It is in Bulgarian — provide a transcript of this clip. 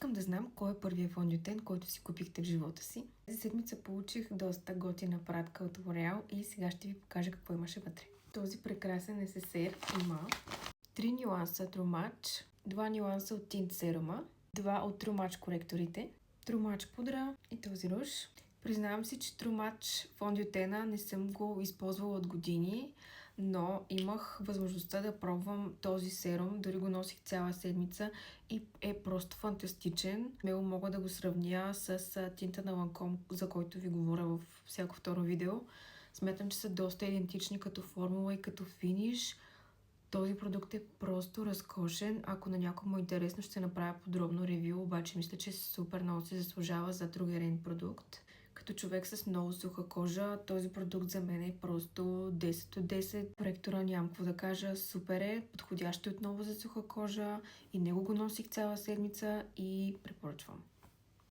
Искам да знам кой е първият фондютен, който си купихте в живота си. Тази седмица получих доста готина пратка от L'Oréal и сега ще ви покажа какво имаше вътре. Този прекрасен несесер има 3 нюанса трумач, 2 нюанса от тинт серума, 2 от трумач коректорите, трумач пудра и този руж. Признавам си, че трумач фондютена не съм го използвала от години, но имах възможността да пробвам този серум, дори го носих цяла седмица и е просто фантастичен. Смело мога да го сравня с тинта на Lancome, за който ви говоря във всяко второ видео. Смятам, че са доста идентични като формула и като финиш. Този продукт е просто разкошен. Ако на някой му е интересно, ще направя подробно ревю, обаче мисля, че супер много се заслужава за другерен продукт. Като човек с много суха кожа, този продукт за мен е просто 10 от 10. Коректора нямам какво да кажа, супер е, подходящ отново за суха кожа и него го носих цяла седмица и препоръчвам.